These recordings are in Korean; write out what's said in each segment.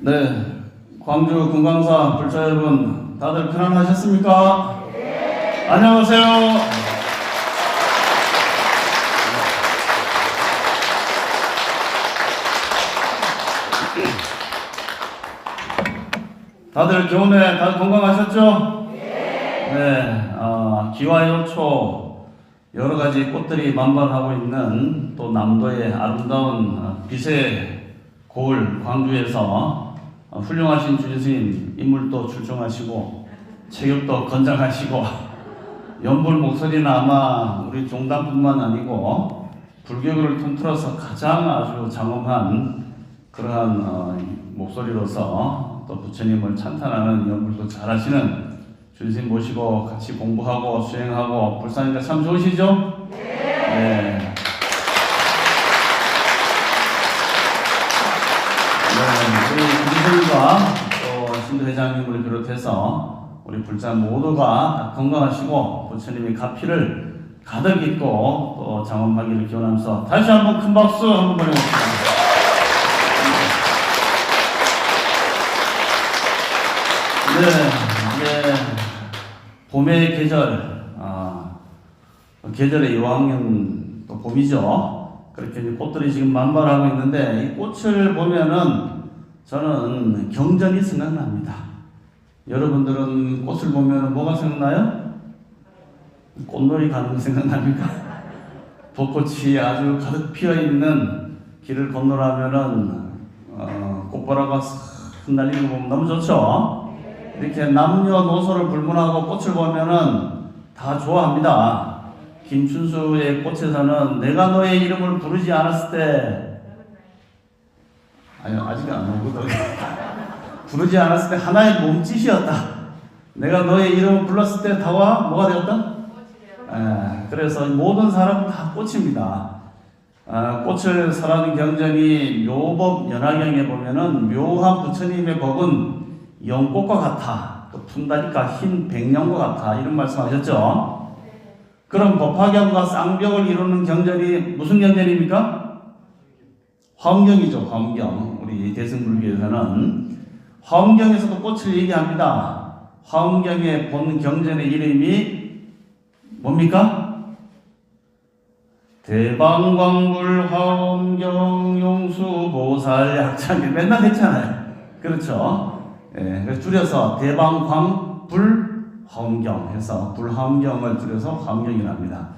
네, 광주 금강사 불자 여러분, 다들 편안하셨습니까? 네. 안녕하세요. 다들 겨우내 다들 건강하셨죠? 네. 기와요초 여러 가지 꽃들이 만발하고 있는 또 남도의 아름다운 빛의 고을 광주에서 훌륭하신 주지스님 인물도 출중하시고 체격도 건장하시고 연불 목소리는 아마 우리 종단뿐만 아니고 불교를 통틀어서 가장 아주 장엄한 그러한 목소리로서 또 부처님을 찬탄하는 연불도 잘하시는 주지스님 모시고 같이 공부하고 수행하고 불사니까 참 좋으시죠? 네. 우리 주지스님과 또 신도 회장님을 비롯해서 우리 불자 모두가 건강하시고 부처님의 가피를 가득 잊고 또 장엄하기를 기원하면서 다시 한번 큰 박수 한번 보내봅시다. 네, 이제 봄의 계절, 계절의 요학년 또 봄이죠. 그렇게 이제 꽃들이 지금 만발하고 있는데 이 꽃을 보면은 저는 경전이 생각납니다. 여러분들은 꽃을 보면 뭐가 생각나요? 꽃놀이 가는 거 생각납니까? 벚꽃이 아주 가득 피어있는 길을 건너라면은 꽃보라가 흩날리는 거 보면 너무 좋죠? 이렇게 남녀노소를 불문하고 꽃을 보면은 다 좋아합니다. 김춘수의 꽃에서는 내가 너의 이름을 부르지 않았을 때, 아니요, 아직 안 오거든. 부르지 않았을 때 하나의 몸짓이었다. 내가 너의 이름을 불렀을 때 다와 뭐가 되었다? 그래서 모든 사람은 다 꽃입니다. 꽃을 설하는 경전이 묘법 연화경에 보면은 묘한 부처님의 법은 영꽃과 같아. 그 푼다니까 흰 백령과 같아. 이런 말씀하셨죠? 그럼 법화경과 쌍벽을 이루는 경전이 무슨 경전입니까? 화엄경이죠. 화엄경. 우리 대승불교에서는 화엄경에서도 꽃을 얘기합니다. 화엄경의 본 경전의 이름이 뭡니까? 대방광불 화엄경 용수보살 약창 맨날 했잖아요. 그렇죠? 예, 줄여서 대방광불 화엄경 해서 불화엄경을 줄여서 화엄경이랍니다.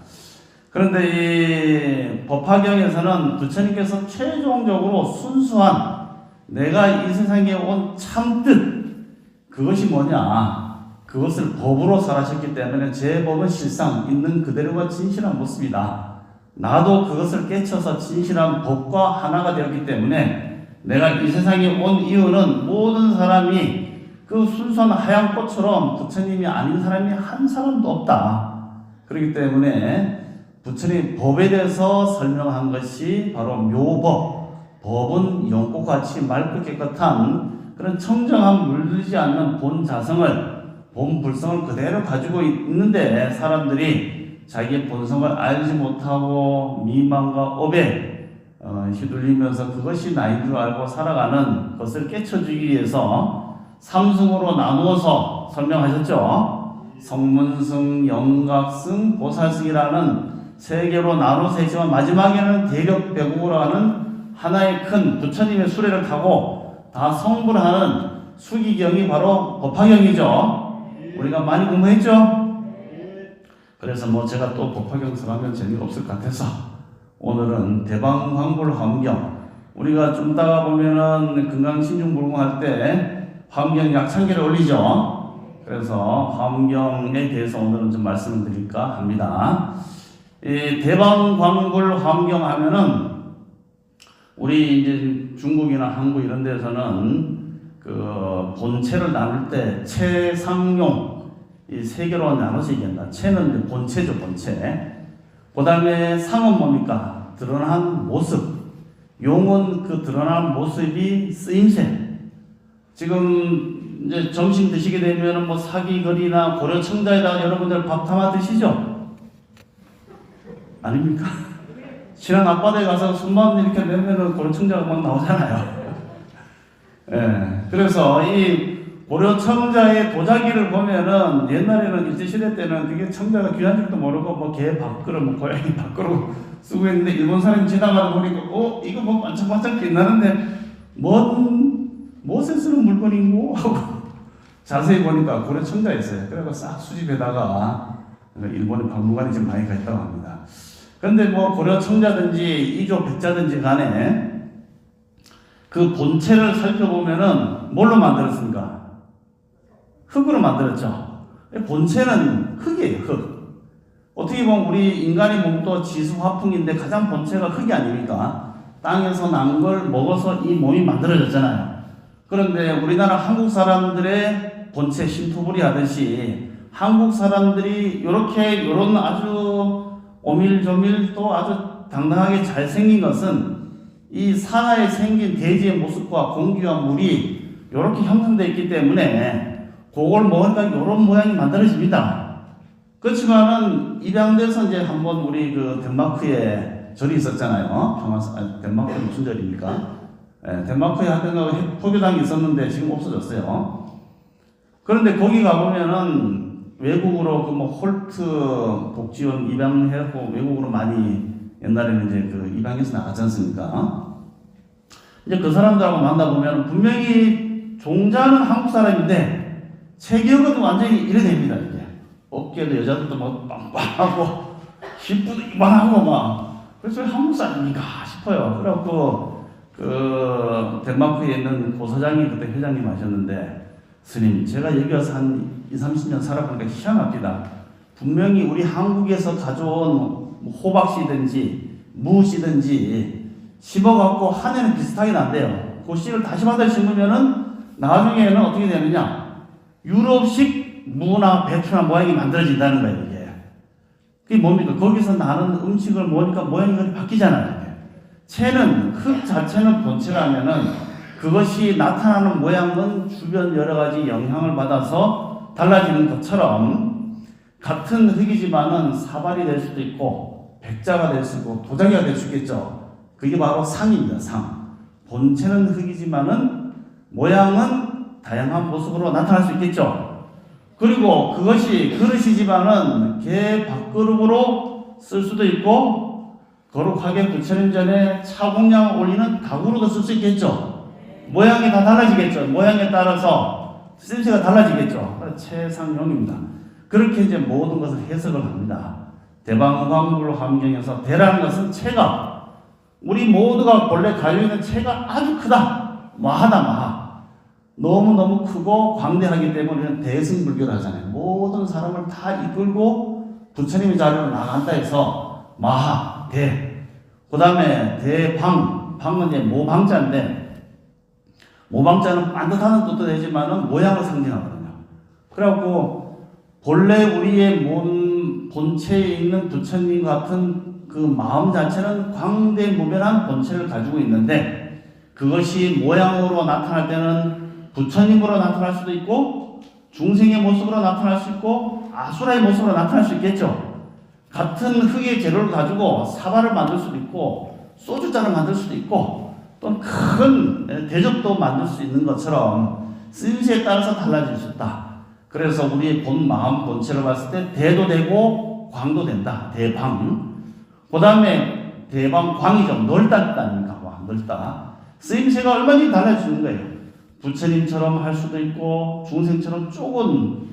그런데 이 법화경에서는 부처님께서 최종적으로 순수한 내가 이 세상에 온 참뜻 그것이 뭐냐 그것을 법으로 설하셨기 때문에 제 법은 실상 있는 그대로가 진실한 모습이다. 나도 그것을 깨쳐서 진실한 법과 하나가 되었기 때문에 내가 이 세상에 온 이유는 모든 사람이 그 순수한 하얀 꽃처럼 부처님이 아닌 사람이 한 사람도 없다. 그렇기 때문에 부처님 법에 대해서 설명한 것이 바로 묘법. 법은 연꽃같이 맑고 깨끗한 그런 청정한 물들지 않는 본 자성을, 본 불성을 그대로 가지고 있는데 사람들이 자기의 본성을 알지 못하고 미망과 업에 휘둘리면서 그것이 나인 줄 알고 살아가는 것을 깨쳐주기 위해서 삼승으로 나누어서 설명하셨죠. 성문승, 영각승, 보살승이라는 세 개로 나눠서 했지만 마지막에는 대격배국으로 하는 하나의 큰 부처님의 수레를 타고 다 성불하는 수기경이 바로 법화경이죠. 우리가 많이 공부했죠. 그래서 뭐 제가 또 법화경 설하면 재미가 없을 것 같아서 오늘은 대방광불 화엄경, 우리가 좀 따가 보면은 금강신중불공할 때 화엄경 약창기를 올리죠. 그래서 화엄경에 대해서 오늘은 좀 말씀을 드릴까 합니다. 이 대방광불 화엄경 하면은 우리 이제 중국이나 한국 이런 데서는 그 본체를 나눌 때 체상용 이 세 개로 나눠서 얘기한다. 체는 본체죠, 본체. 그 다음에 상은 뭡니까? 드러난 모습. 용은 그 드러난 모습이 쓰임새. 지금 이제 점심 드시게 되면 뭐 사기거리나 고려청자에다가 여러분들 밥 담아 드시죠? 아닙니까? 신앙 앞바다에 가서 손만 이렇게 내면은 고려청자가 막 나오잖아요. 예. 그래서 이 고려 청자의 도자기를 보면은 옛날에는 일제시대 때는 그게 청자가 귀한 줄도 모르고 뭐 개 밥그릇, 뭐 고양이 밥그릇 쓰고 있는데 일본 사람이 지나가다 보니까 이거 뭐 반짝반짝 빛나는데 무엇에 쓰는 물건인고 하고 자세히 보니까 고려 청자였어요. 그래서 싹 수집에다가 일본의 박물관이 지금 많이 가 있다고 합니다. 그런데 뭐 고려 청자든지 이조 백자든지 간에 그 본체를 살펴보면은 뭘로 만들었습니까? 흙으로 만들었죠. 본체는 흙이에요, 흙. 어떻게 보면 우리 인간의 몸도 지수화풍인데 가장 본체가 흙이 아닙니까? 땅에서 난 걸 먹어서 이 몸이 만들어졌잖아요. 그런데 우리나라 한국 사람들의 본체 신토부리 하듯이 한국 사람들이 요런 아주 오밀조밀 또 아주 당당하게 잘생긴 것은 이 산하에 생긴 대지의 모습과 공기와 물이 이렇게 형성되어 있기 때문에 그걸 먹으니까 이런 모양이 만들어집니다. 그렇지만은 입양돼서 이제 한번 우리 그 덴마크에 절이 있었잖아요. 덴마크 무슨 절입니까? 덴마크에 하여튼 포교당이 있었는데 지금 없어졌어요. 그런데 거기 가보면은 외국으로 그 뭐 홀트 복지원 입양해갖고 외국으로 많이 옛날에는 이제 그 입양해서 나갔지 않습니까? 이제 그 사람들하고 만나보면 분명히 종자는 한국 사람인데 체격은 완전히 이래 됩니다, 이게. 어깨도 여자들도 막 빵빵하고, 힙도 이만하고 막. 그래서 한국 사람인가 싶어요. 그래갖고, 덴마크에 있는 고사장이 그때 회장님 하셨는데, 스님, 제가 여기 와서 한 20, 30년 살아보니까 희한합니다. 분명히 우리 한국에서 가져온 호박씨든지, 무씨든지, 심어갖고 한 해는 비슷하게 난대요. 그 씨를 다시 받아 심으면은 나중에는 어떻게 되느냐? 유럽식 무나 배추나 모양이 만들어진다는 거예요, 이게. 그게 뭡니까? 거기서 나는 음식을 먹으니까 모양이 바뀌잖아요, 이게. 채는, 흙 자체는 본체라면은 그것이 나타나는 모양은 주변 여러 가지 영향을 받아서 달라지는 것처럼 같은 흙이지만은 사발이 될 수도 있고, 백자가 될 수 있고, 도자기가 될 수 있겠죠. 그게 바로 상입니다, 상. 본체는 흙이지만은 모양은 다양한 모습으로 나타날 수 있겠죠. 그리고 그것이 그릇이지만은 개 밥그릇으로 쓸 수도 있고 거룩하게 부처님 전에 차공양을 올리는 가구로도 쓸 수 있겠죠. 모양이 다 달라지겠죠. 모양에 따라서 쓰임새가 달라지겠죠. 최상용입니다. 그렇게 이제 모든 것을 해석을 합니다. 대방광불 환경에서 대라는 것은 체가 우리 모두가 본래 가지고 있는 체가 아주 크다. 마하다 마하. 너무너무 크고 광대하기 때문에 대승불교를 하잖아요. 모든 사람을 다 이끌고 부처님의 자리로 나간다 해서 마하, 대. 그 다음에 대방, 방은 이제 모방자인데 모방자는 반듯하는 뜻도 되지만은 모양을 상징하거든요. 그래갖고 본래 우리의 본체에 있는 부처님 같은 그 마음 자체는 광대무변한 본체를 가지고 있는데 그것이 모양으로 나타날 때는 부처님으로 나타날 수도 있고 중생의 모습으로 나타날 수 있고 아수라의 모습으로 나타날 수 있겠죠. 같은 흙의 재료를 가지고 사발을 만들 수도 있고 소주잔을 만들 수도 있고 또 큰 대접도 만들 수 있는 것처럼 쓰임새에 따라서 달라질 수 있다. 그래서 우리의 본 마음 본체를 봤을 때 대도 되고 광도 된다. 대방. 그 다음에 대방광이죠. 넓다니까. 넓다. 쓰임새가 얼마나 달라지는 거예요. 부처님처럼 할 수도 있고 중생처럼 조금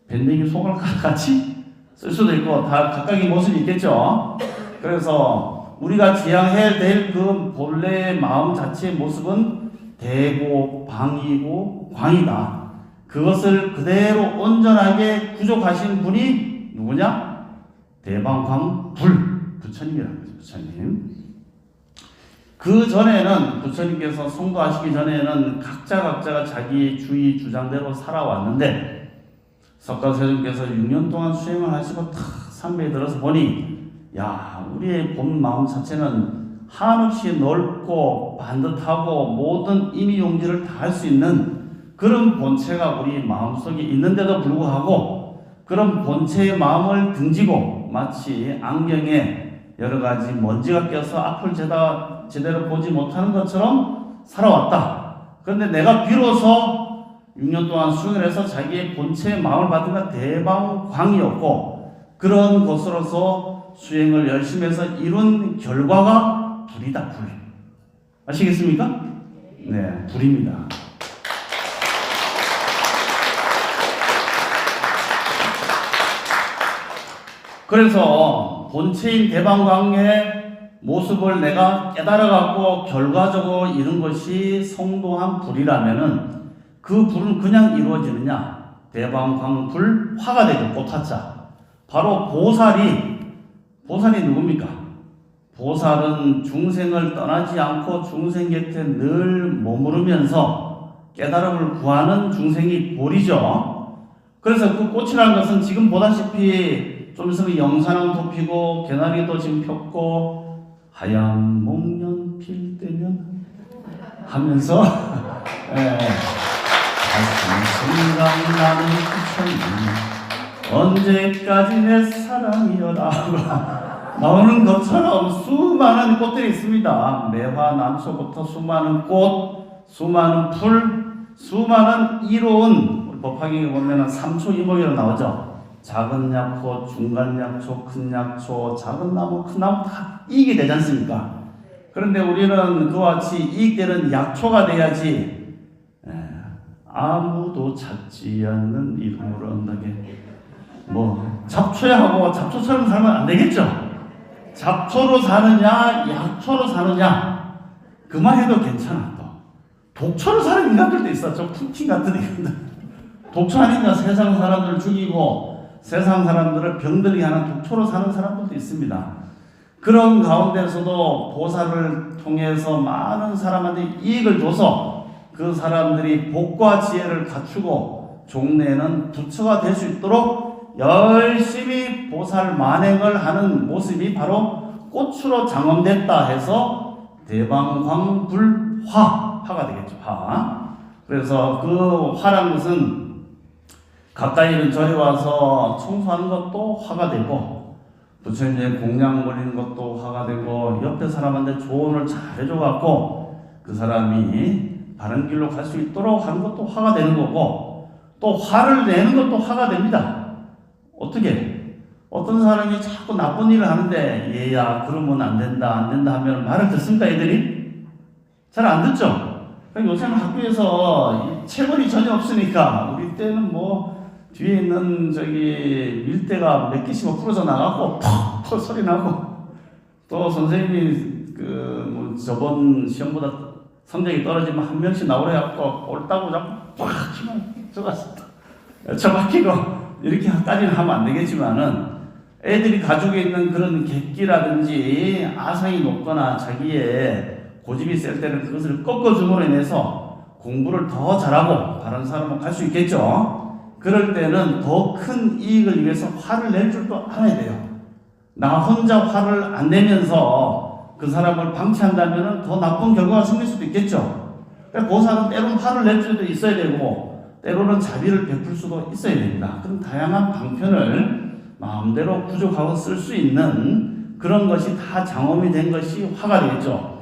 밴댕이 손가락 같이 쓸 수도 있고 다 각각의 모습이 있겠죠. 그래서 우리가 지향해야 될 그 본래의 마음 자체의 모습은 대고 방이고 광이다. 그것을 그대로 온전하게 구족하신 분이 누구냐? 대방광 불 부처님이라는 거죠. 부처님. 그 전에는 부처님께서 성도하시기 전에는 각자가 자기 주의 주장대로 살아왔는데 석가세존께서 6년 동안 수행을 하시고 탁 삼매에 들어서 보니 야 우리의 본 마음 자체는 한없이 넓고 반듯하고 모든 임의용지를 다 할 수 있는 그런 본체가 우리 마음속에 있는데도 불구하고 그런 본체의 마음을 등지고 마치 안경에 여러 가지 먼지가 껴서 앞을 제대로 보지 못하는 것처럼 살아왔다. 그런데 내가 비로소 6년 동안 수행을 해서 자기의 본체의 마음을 받은 건 대방광이었고, 그런 것으로서 수행을 열심히 해서 이룬 결과가 불이다, 불. 아시겠습니까? 네, 불입니다. 그래서 본체인 대방광의 모습을 내가 깨달아갖고 결과적으로 이룬 것이 성도한 불이라면은 그 불은 그냥 이루어지느냐? 대방광불 화가 되죠. 꽃화자. 바로 보살이 누굽니까? 보살은 중생을 떠나지 않고 중생 곁에 늘 머무르면서 깨달음을 구하는 중생이 볼이죠. 그래서 그 꽃이라는 것은 지금 보다시피 좀 있으면 영산황도 피고 개나리도 지금 폈고 하얀 목련 필 때면 하면서 생각나는 언제까지 내 사랑이여라 나오는 것처럼 수많은 꽃들이 있습니다. 매화, 난초부터 수많은 꽃, 수많은 풀, 수많은 이로운 법화경에 보면 삼초 이목이라고 나오죠. 작은 약초, 중간 약초, 큰 약초, 작은 나무, 큰 나무 다 이익이 되지 않습니까? 그런데 우리는 그와 같이 이익되는 약초가 돼야지 아무도 찾지 않는 이름으로 언덕에 잡초하고 잡초처럼 살면 안 되겠죠? 잡초로 사느냐 약초로 사느냐 그만 해도 괜찮아. 또 독초로 사는 인간들도 있어. 저 푸틴 같은 인간들 독초 아니냐 세상 사람들을 죽이고 세상 사람들을 병들게 하는 독초로 사는 사람들도 있습니다. 그런 가운데서도 보살을 통해서 많은 사람한테 이익을 줘서 그 사람들이 복과 지혜를 갖추고 종래에는 부처가 될 수 있도록 열심히 보살 만행을 하는 모습이 바로 꽃으로 장엄됐다 해서 대방광불화가 되겠죠. 화. 그래서 그 화란 것은 가까이 있는 절에 와서 청소하는 것도 화가 되고 부처님의 공양 올리는 것도 화가 되고 옆에 사람한테 조언을 잘 해줘갖고 그 사람이 바른 길로 갈 수 있도록 하는 것도 화가 되는 거고 또 화를 내는 것도 화가 됩니다. 어떻게? 어떤 사람이 자꾸 나쁜 일을 하는데 얘야 그러면 안 된다 하면 말을 듣습니까 애들이? 잘 안 듣죠? 그러니까 요새는 학교에서 체벌이 전혀 없으니까 우리 때는 뒤에 있는 밀대가 몇 개씩 부러져 나가고 퍽퍽 소리 나고 또 선생님이 저번 시험보다 성적이 떨어지면 한 명씩 나오래갖고 옳다고 자꾸 팍 치면 저박히고 이렇게까지는 하면 안 되겠지만은 애들이 가지고 있는 그런 객기라든지 아상이 높거나 자기의 고집이 셀 때는 그것을 꺾어줌으로 인해서 공부를 더 잘하고 다른 사람은 갈 수 있겠죠. 그럴 때는 더 큰 이익을 위해서 화를 낼 줄도 알아야 돼요. 나 혼자 화를 안 내면서 그 사람을 방치한다면 더 나쁜 결과가 생길 수도 있겠죠. 그러니까 보살은 때로는 화를 낼 줄도 있어야 되고 때로는 자비를 베풀 수도 있어야 됩니다. 그런 다양한 방편을 마음대로 부족하고 쓸 수 있는 그런 것이 다 장엄이 된 것이 화가 되겠죠.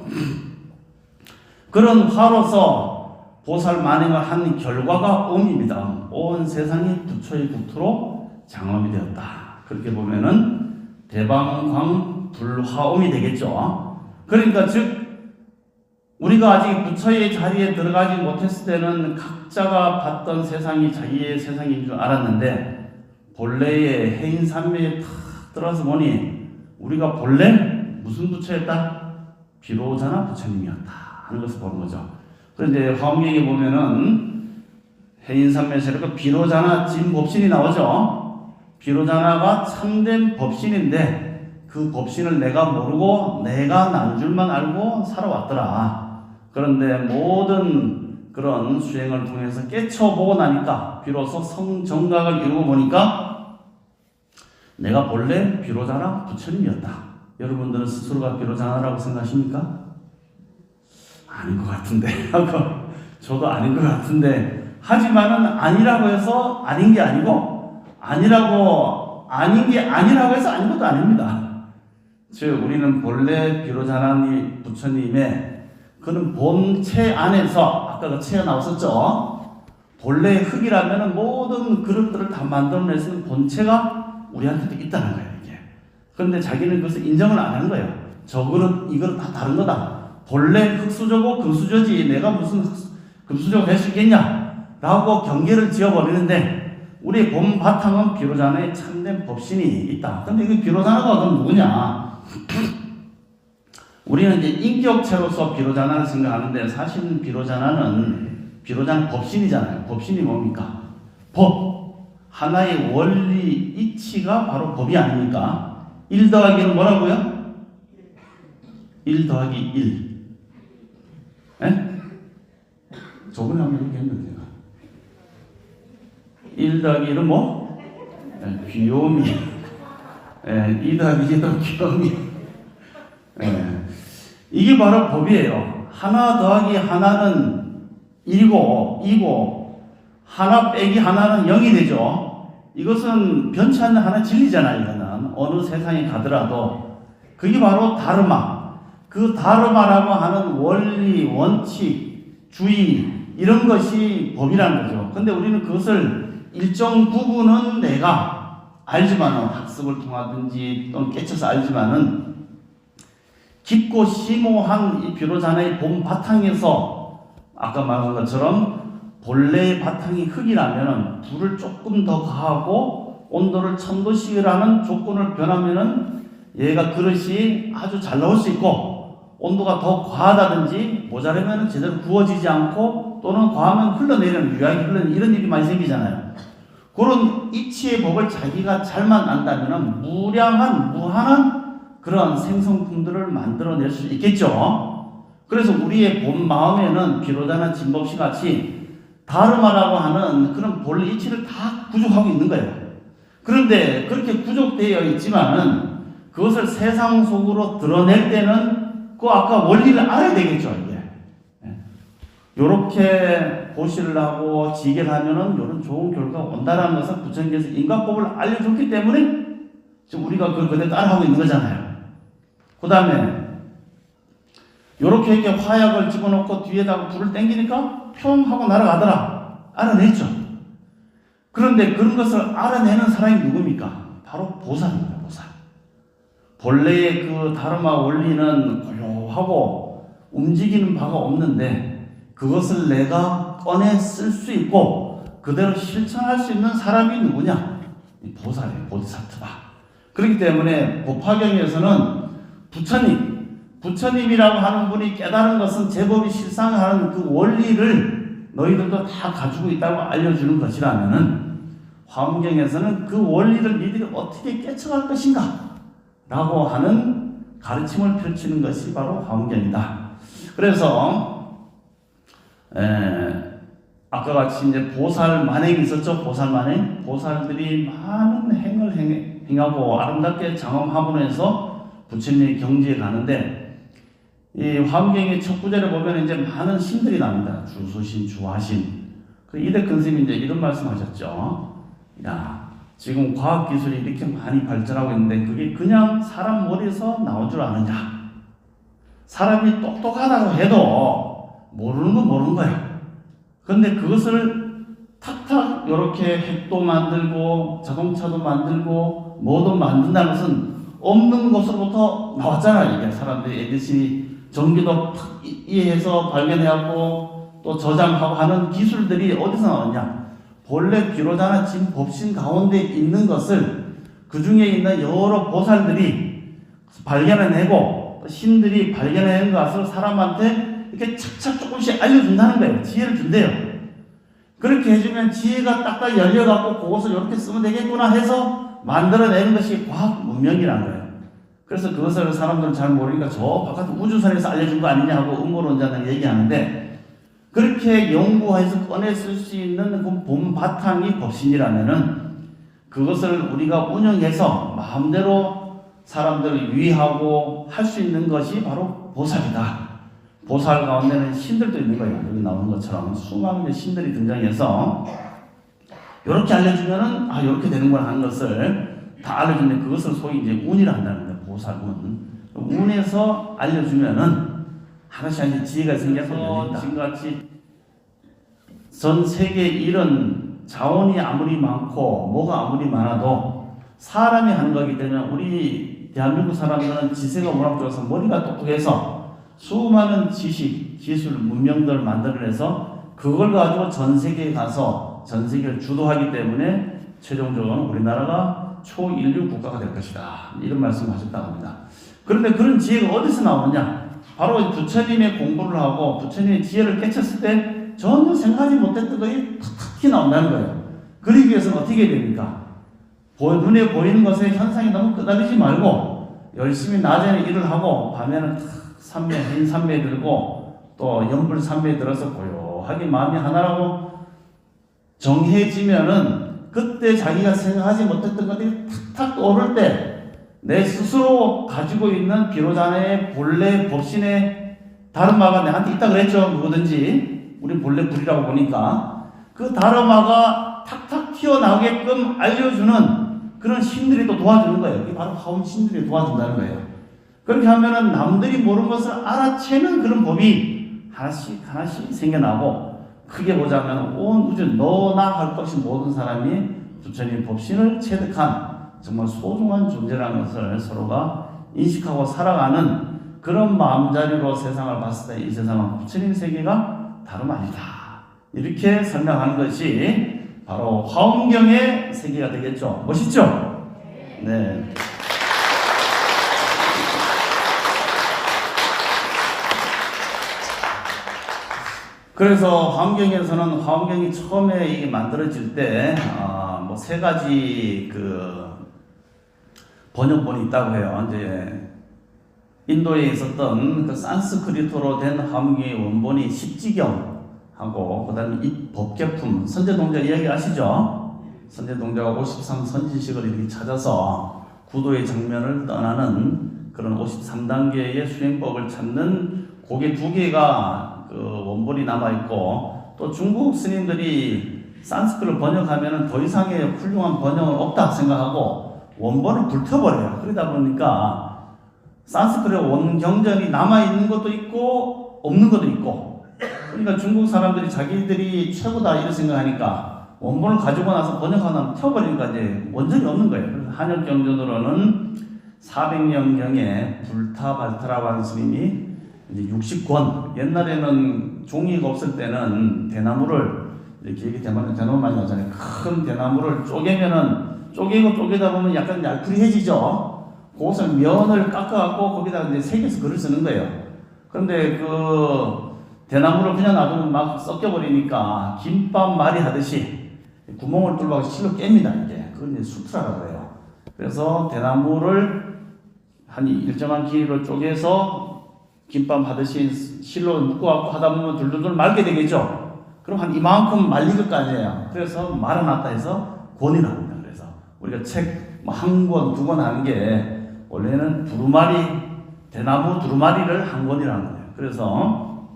그런 화로서 보살 만행을 한 결과가 음입니다. 온 세상이 부처의 국토로 장엄이 되었다. 그렇게 보면은 대방광불화음이 되겠죠. 그러니까 즉 우리가 아직 부처의 자리에 들어가지 못했을 때는 각자가 봤던 세상이 자기의 세상인 줄 알았는데 본래의 해인산매에 탁 들어서 보니 우리가 본래 무슨 부처였다? 비로자나 부처님이었다 하는 것을 보는 거죠. 그런데 화엄경에 보면은 해인산매에서 이렇게 비로자나 진법신이 나오죠. 비로자나가 참된 법신인데 그 법신을 내가 모르고 내가 난 줄만 알고 살아왔더라. 그런데 모든 그런 수행을 통해서 깨쳐보고 나니까 비로소 성정각을 이루고 보니까 내가 본래 비로자나 부처님이었다. 여러분들은 스스로가 비로자나라고 생각하십니까? 아닌 것 같은데 저도 아닌 것 같은데 하지만은 아니라고 해서 아닌 게 아니고 아닌 게 아니라고 해서 아닌 것도 아닙니다. 즉 우리는 본래 비로자나 부처님의 그런 본체 안에서 아까 그 체에 나왔었죠. 본래 흙이라면 모든 그릇들을 다 만들어낼 수 있는 본체가 우리한테도 있다는 거예요, 이게. 그런데 자기는 그것을 인정을 안 하는 거예요. 저 그릇, 이 그릇 다 다른 거다. 본래 흙수저고 금수저지 내가 무슨 금수저가 될 수 있겠냐? 라고 경계를 지어버리는데 우리의 본 바탕은 비로자나의 참된 법신이 있다. 근데 그 비로자나가 그럼 누구냐? 우리는 이제 인격체로서 비로자나를 생각하는데 사실은 비로자나는 법신이잖아요. 법신이 뭡니까? 법. 하나의 원리 이치가 바로 법이 아닙니까? 1 더하기는 뭐라고요? 1 더하기 1. 예? 저번에 한번 얘기했는데 제가 1 더하기 1은 뭐? 예, 귀요미. 예, 2 더하기 2도 귀요미. 예. 이게 바로 법이에요. 하나 더하기 하나는 1이고 2고 하나 빼기 하나는 0이 되죠. 이것은 변치 않는 하나의 진리잖아요. 이거는 어느 세상에 가더라도 그게 바로 다르마. 그 다르마라고 하는 원리, 원칙, 주의 이런 것이 법이라는 거죠. 근데 우리는 그것을 일정 부분은 내가 알지만은 학습을 통하든지 또는 깨쳐서 알지만은 깊고 심오한 이 비로자나의 본 바탕에서 아까 말한 것처럼 본래의 바탕이 흙이라면 불을 조금 더 가하고 온도를 1000도씩을 하는 조건을 변하면은 얘가 그릇이 아주 잘 나올 수 있고 온도가 더 과하다든지 모자라면 제대로 구워지지 않고 또는 과하면 흘러내리는 유약이 흘러내리는 이런 일이 많이 생기잖아요. 그런 이치의 법을 자기가 잘만 안다면 무한한 그런 생성품들을 만들어낼 수 있겠죠. 그래서 우리의 본 마음에는 비로자나 진법시 같이 다르마라고 하는 그런 본래 이치를 다 구족하고 있는 거예요. 그런데 그렇게 구족되어 있지만은 그것을 세상 속으로 드러낼 때는 그 아까 원리를 알아야 되겠죠, 이게. 요렇게 고시를 하고 지게를 하면은 이런 좋은 결과가 온다라는 것을 부처님께서 인과법을 알려줬기 때문에 지금 우리가 그걸 그대로 따라하고 있는 거잖아요. 그 다음에 요렇게 이렇게 화약을 집어넣고 뒤에다가 불을 땡기니까 평 하고 날아가더라. 알아냈죠. 그런데 그런 것을 알아내는 사람이 누굽니까? 바로 보살입니다, 보살. 본래의 그 다르마 원리는 고요하고 움직이는 바가 없는데 그것을 내가 꺼내 쓸 수 있고 그대로 실천할 수 있는 사람이 누구냐? 이 보살이에요, 보디사트바. 그렇기 때문에 법화경에서는 부처님이라고 하는 분이 깨달은 것은 제법이 실상하는 그 원리를 너희들도 다 가지고 있다고 알려주는 것이라면은 화엄경에서는 그 원리를 너희들이 어떻게 깨쳐갈 것인가? 라고 하는 가르침을 펼치는 것이 바로 화엄경이다. 그래서 아까 같이 이제 보살 만행이 있었죠. 보살 만행. 보살들이 많은 행을 행하고 아름답게 장엄함으로 해서 부처님의 경지에 가는데 이 화엄경의 첫 구절에 보면 이제 많은 신들이 나옵니다. 주수신, 주화신. 그 이대근 스님이 이제 이런 말씀하셨죠. 야, 지금 과학기술이 이렇게 많이 발전하고 있는데 그게 그냥 사람 머리에서 나온 줄 아느냐? 사람이 똑똑하다고 해도 모르는 건 모르는 거야. 그런데 그것을 탁탁 이렇게 핵도 만들고 자동차도 만들고 뭐도 만든다는 것은 없는 것으로부터 나왔잖아요. 이게 사람들이 에디슨이 전기도 탁 이해해서 발견해갖고 또 저장하고 하는 기술들이 어디서 나왔냐? 본래 비로자나 진법신 가운데 있는 것을 그 중에 있는 여러 보살들이 발견해내고 신들이 발견해낸 것을 사람한테 이렇게 착착 조금씩 알려준다는 거예요. 지혜를 준대요. 그렇게 해주면 지혜가 딱딱 열려갖고 그것을 이렇게 쓰면 되겠구나 해서 만들어내는 것이 과학 문명이라는 거예요. 그래서 그것을 사람들은 잘 모르니까 저 바깥 우주선에서 알려준 거 아니냐 하고 음모론자들 얘기하는데 그렇게 연구해서 꺼내 쓸 수 있는 그 본 바탕이 법신이라면은 그것을 우리가 운영해서 마음대로 사람들을 유의하고 할 수 있는 것이 바로 보살이다. 보살 가운데는 신들도 있는 거예요. 여기 나오는 것처럼 수많은 신들이 등장해서 이렇게 알려주면은 이렇게 되는구나 하는 것을 다 알려주는데 그것을 소위 이제 운이라 한다는 거예요. 보살운. 운에서 알려주면은 하나씩 지혜가 생겨서 지금같이 전 세계 일은 자원이 아무리 많고 뭐가 아무리 많아도 사람이 하는 거기 때문에 우리 대한민국 사람들은 지세가 워낙 좋아서 머리가 똑똑해서 수많은 지식, 기술, 문명들을 만들어내서 그걸 가지고 전 세계에 가서 전 세계를 주도하기 때문에 최종적으로 우리나라가 초인류 국가가 될 것이다. 이런 말씀을 하셨다고 합니다. 그런데 그런 지혜가 어디서 나오느냐? 바로 부처님의 공부를 하고 부처님의 지혜를 깨쳤을 때 전혀 생각하지 못했던 것이 탁탁 튀어나온다는 거예요. 그러기 위해서는 어떻게 해야 됩니까? 눈에 보이는 것에 현상이 너무 끄달리지 말고 열심히 낮에는 일을 하고 밤에는 흰 삼매에 들고 또 연불 삼매에 들어서 고요하게 마음이 하나라고 정해지면은 그때 자기가 생각하지 못했던 것들이 탁탁 떠오를 때 내 스스로 가지고 있는 비로자의 본래 법신의 다르마가 내한테 있다 그랬죠. 누구든지 우리 본래 불이라고 보니까 그 다르마가 탁탁 튀어나오게끔 알려주는 그런 신들이 또 도와주는 거예요. 이게 바로 화엄 신들이 도와준다는 거예요. 그렇게 하면은 남들이 모르는 것을 알아채는 그런 법이 하나씩 하나씩 생겨나고 크게 보자면 온 우주 너나 할 것이 모든 사람이 부처님 법신을 체득한 정말 소중한 존재라는 것을 서로가 인식하고 살아가는 그런 마음자리로 세상을 봤을 때 이 세상은 부처님 세계가 다름 아니다. 이렇게 설명하는 것이 바로 화엄경의 세계가 되겠죠. 멋있죠? 네. 그래서 화엄경에서는 화엄경이 처음에 이게 만들어질 때 뭐 세 가지 그 번역본이 있다고 해요. 이제 인도에 있었던 그 산스크리트로 된 화엄경의 원본이 십지경하고 그다음에 이 법계품 선제동자 이야기 아시죠? 선제동자가 53 선진식을 이렇게 찾아서 구도의 장면을 떠나는 그런 53단계의 수행법을 찾는 그게 두 개가 그 원본이 남아 있고 또 중국 스님들이 산스크를 번역하면은 더 이상의 훌륭한 번역은 없다 생각하고 원본을 불태워버려요. 그러다 보니까 산스크릿 원경전이 남아있는 것도 있고 없는 것도 있고 그러니까 중국 사람들이 자기들이 최고다 이런 생각하니까 원본을 가지고 나서 번역하고 나면 태워버리니까 이제 원전이 없는 거예요. 그래서 한역경전으로는 400년경에 불타발타라고 하는 스님이 이제 60권 옛날에는 종이가 없을 때는 대나무를 이렇게 얘기 대나무 많이 나잖아요. 큰 대나무를 쪼개고 쪼개다 보면 약간 얄풀이해지죠. 그것을 면을 깎아갖고 거기다 이제 새겨서 글을 쓰는 거예요. 그런데 그 대나무를 그냥 놔두면 막 섞여버리니까 김밥 말이 하듯이 구멍을 뚫고 실로 깹니다. 이게 그걸 이제 수트라라고 해요. 그래서 대나무를 한 일정한 길이로 쪼개서 김밥 하듯이 실로 묶어갖고 하다 보면 둘둘둘 말게 되겠죠. 그럼 한 이만큼 말릴 거 아니에요. 그래서 말아놨다 해서 권이라고 합니다. 그래서 우리가 책 한 권, 두 권 하는 게 원래는 대나무 두루마리를 한 권이라는 거예요. 그래서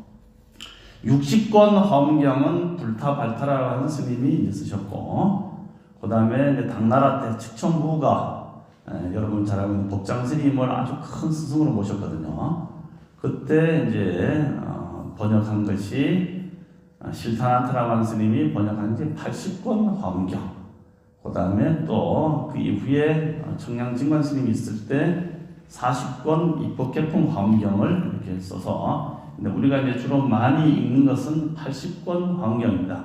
60권 화엄경은 불타발타라고 하는 스님이 이제 쓰셨고, 그 다음에 당나라 때 측천부가 여러분 잘 알고 있는 법장 스님을 아주 큰 스승으로 모셨거든요. 그때 이제 번역한 것이 실타나트라고 하는 스님이 번역한 게 80권 화엄경. 그 다음에 또 그 이후에 청량진관 스님이 있을 때 40권 입법개품 화엄경을 이렇게 써서, 근데 우리가 이제 주로 많이 읽는 것은 80권 화엄경입니다.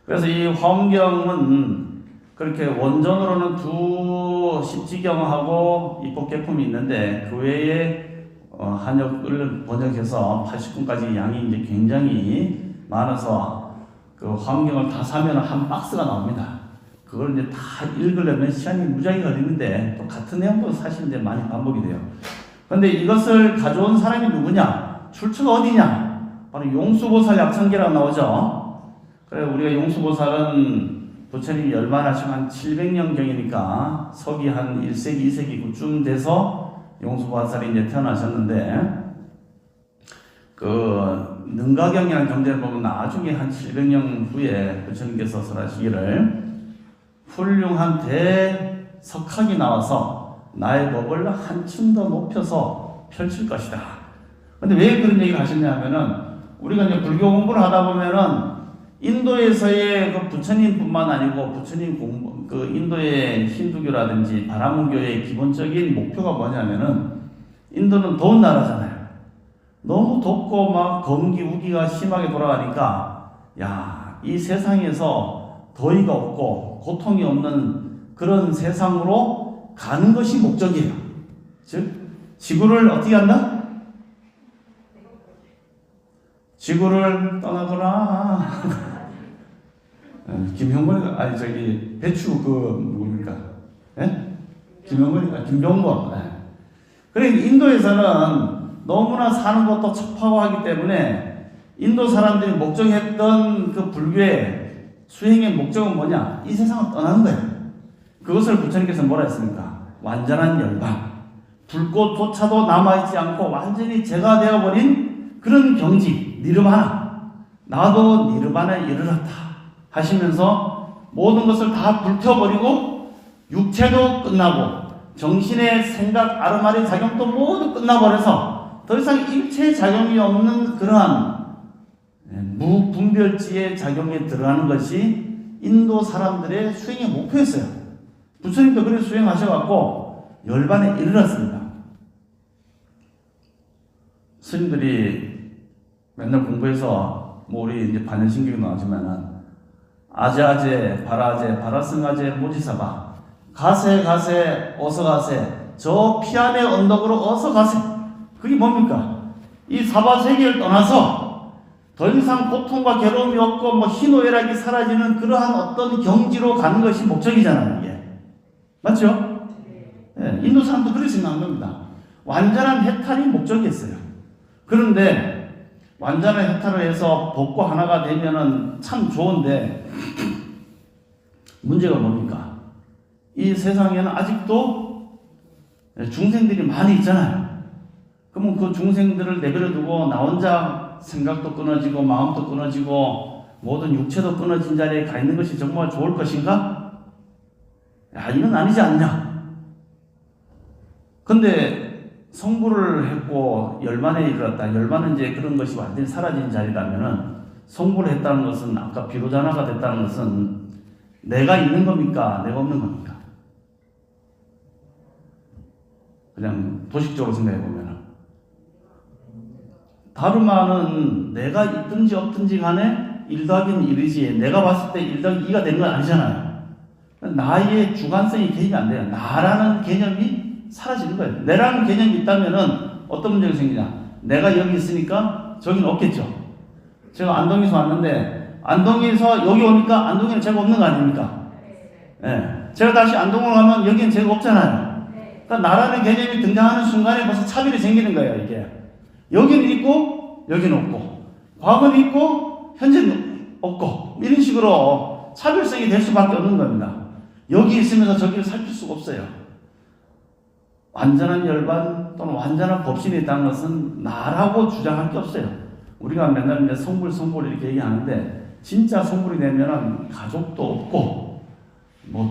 그래서 이 화엄경은 그렇게 원전으로는 두 십지경하고 입법개품이 있는데 그 외에 한역을 번역해서 80권까지 양이 이제 굉장히 많아서 그 화엄경을 다 사면 한 박스가 나옵니다. 그걸 이제 다 읽으려면 시간이 무지하게 걸리는데 또 같은 내용도 사실 이제 많이 반복이 돼요. 그런데 이것을 가져온 사람이 누구냐? 출처가 어디냐? 바로 용수보살 약천기라고 나오죠. 그래 우리가 용수보살은 부처님이 열반하시고 한 700년경이니까 서기 한 1세기, 2세기 그쯤 돼서 용수보살이 이제 태어나셨는데, 그 능가경이라는 경전을 보면 나중에 한 700년 후에 부처님께서 설하시기를 훌륭한 대석학이 나와서 나의 법을 한층 더 높여서 펼칠 것이다. 근데 왜 그런 얘기를 하셨냐면은 우리가 이제 불교 공부를 하다 보면은 인도에서의 그 부처님뿐만 아니고 부처님 그 인도의 힌두교라든지 바라문교의 기본적인 목표가 뭐냐면은 인도는 더운 나라잖아요. 너무 덥고 막 건기 우기가 심하게 돌아가니까 이 세상에서 더위가 없고 고통이 없는 그런 세상으로 가는 것이 목적이에요. 즉 지구를 어떻게 한다? 지구를 떠나거라. 김형건 배추 누굽니까? 예? 김병건. 예. 그러니까 인도에서는 너무나 사는 것도 척파고 하기 때문에 인도 사람들이 목적했던 그 불교의 수행의 목적은 뭐냐? 이 세상을 떠나는 거예요. 그것을 부처님께서 뭐라 했습니까? 완전한 열반. 불꽃조차도 남아있지 않고 완전히 제가 되어버린 그런 경지, 니르바나. 나도 니르바나에 이르렀다 하시면서 모든 것을 다 불태워버리고 육체도 끝나고 정신의 생각, 아르마리 작용도 모두 끝나버려서 더 이상 일체 작용이 없는 그러한 무분별지의 작용에 들어가는 것이 인도 사람들의 수행의 목표였어요. 부처님도 그렇게 수행하셔갖고 열반에 이르렀습니다. 스님들이 맨날 공부해서 우리 이제 반연신경이 나오지만은 아제아제, 바라제, 바라승아제, 모지사바 가세 어서 가세 저 피안의 언덕으로 어서 가세. 그게 뭡니까? 이 사바세계를 떠나서 더 이상 고통과 괴로움이 없고 희노애락이 사라지는 그러한 어떤 경지로 가는 것이 목적이잖아요. 이게 맞죠? 네, 인도 사람도 그렇게 생각하는 겁니다. 완전한 해탈이 목적이었어요. 그런데 완전한 해탈을 해서 법과 하나가 되면은 참 좋은데 문제가 뭡니까? 이 세상에는 아직도 중생들이 많이 있잖아요. 그러면 그 중생들을 내버려두고 나 혼자 생각도 끊어지고 마음도 끊어지고 모든 육체도 끊어진 자리에 가 있는 것이 정말 좋을 것인가? 이건 아니지 않냐? 근데 성불을 했고 열반에 이르렀다. 열반은 이제 그런 것이 완전히 사라진 자리라면은 성불을 했다는 것은 아까 비로자나가 됐다는 것은 내가 있는 겁니까? 내가 없는 겁니까? 그냥 도식적으로 생각해 보면은 다르마는 내가 있든지 없든지 간에 1 더하기는 1이지 내가 봤을 때 1 더하기 2가 되는 건 아니잖아요. 나의 주관성이 개입이 안 돼요. 나라는 개념이 사라지는 거예요. 내라는 개념이 있다면은 어떤 문제가 생기냐? 내가 여기 있으니까 저기는 없겠죠. 제가 안동에서 왔는데 안동에서 여기 오니까 안동에는 제가 없는 거 아닙니까? 네. 제가 다시 안동으로 가면 여기는 제가 없잖아요. 그러니까 나라는 개념이 등장하는 순간에 벌써 차별이 생기는 거예요. 이게 여기는 있고 여기는 없고 과거는 있고 현재는 없고 이런 식으로 차별성이 될 수밖에 없는 겁니다. 여기 있으면서 저기를 살필 수가 없어요. 완전한 열반 또는 완전한 법신이 있다는 것은 나라고 주장할 게 없어요. 우리가 맨날 이제 성불 이렇게 얘기하는데 진짜 성불이 되면은 가족도 없고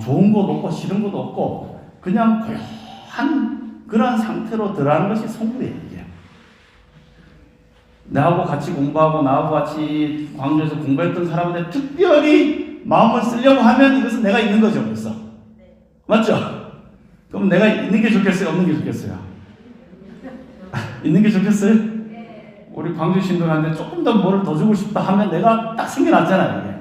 좋은 것도 없고 싫은 것도 없고 그냥 고요한 그런 상태로 들어가는 것이 성불이에요. 이게. 나하고 같이 공부하고 나하고 같이 광주에서 공부했던 사람한테 특별히 마음을 쓰려고 하면 이것은 내가 있는 거죠. 벌써. 맞죠? 그럼 내가 있는 게 좋겠어요? 없는 게 좋겠어요? 있는 게 좋겠어요? 우리 광주 신도한테 조금 더 뭐를 더 주고 싶다 하면 내가 딱 생겨났잖아요.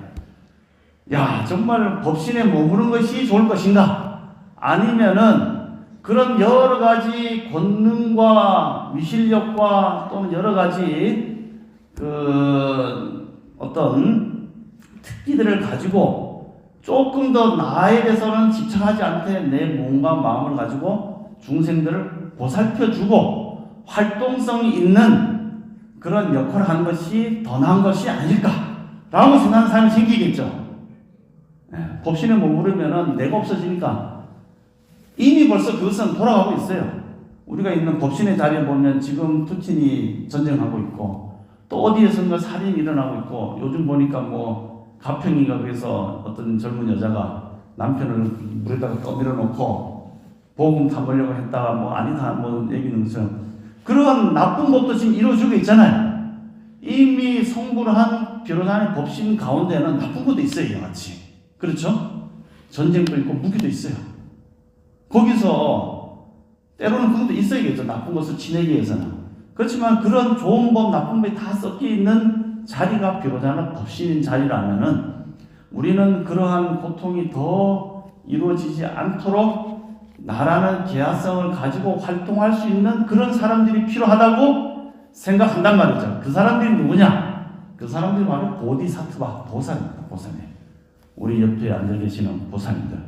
이게. 정말 법신에 머무는 것이 좋을 것인가? 아니면은 그런 여러 가지 권능과 위실력과 또는 여러 가지 어떤 특기들을 가지고 조금 더 나에 대해서는 집착하지 않되 내 몸과 마음을 가지고 중생들을 보살펴주고 활동성이 있는 그런 역할을 하는 것이 더 나은 것이 아닐까라고 생각하는 사람이 생기겠죠. 법신에 머무르면 내가 없어지니까 이미 벌써 그것은 돌아가고 있어요. 우리가 있는 법신의 자리에 보면 지금 푸틴이 전쟁하고 있고 또 어디에선가 살인이 일어나고 있고 요즘 보니까 가평이가 그래서 어떤 젊은 여자가 남편을 물에다가 떠밀어 놓고 보금 타보려고 했다가 아니다 얘기는 것처럼 그런 나쁜 것도 지금 이루어지고 있잖아요. 이미 성불한 비로자의 법신 가운데는 나쁜 것도 있어요. 이와 같이. 그렇죠? 전쟁도 있고 무기도 있어요. 거기서 때로는 그것도 있어야겠죠. 나쁜 것을 지내기 위해서는. 그렇지만 그런 좋은 법, 나쁜 법이 다 섞여 있는 자리가 비로자는 법신인 자리라면은 우리는 그러한 고통이 더 이루어지지 않도록 나라는 계약성을 가지고 활동할 수 있는 그런 사람들이 필요하다고 생각한단 말이죠. 그 사람들이 누구냐? 그 사람들이 바로 보디사트바, 보살입니다. 보살님. 우리 옆에 앉아 계시는 보살님들.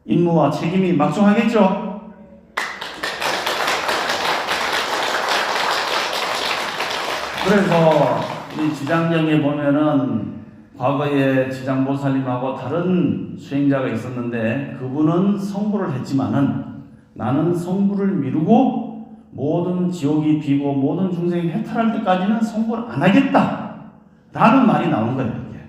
임무와 책임이 막중하겠죠? 그래서 이 지장경에 보면은 과거에 지장보살님하고 다른 수행자가 있었는데 그분은 성불을 했지만은 나는 성불을 미루고 모든 지옥이 비고 모든 중생이 해탈할 때까지는 성불 안 하겠다 라는 말이 나온 거예요. 이게.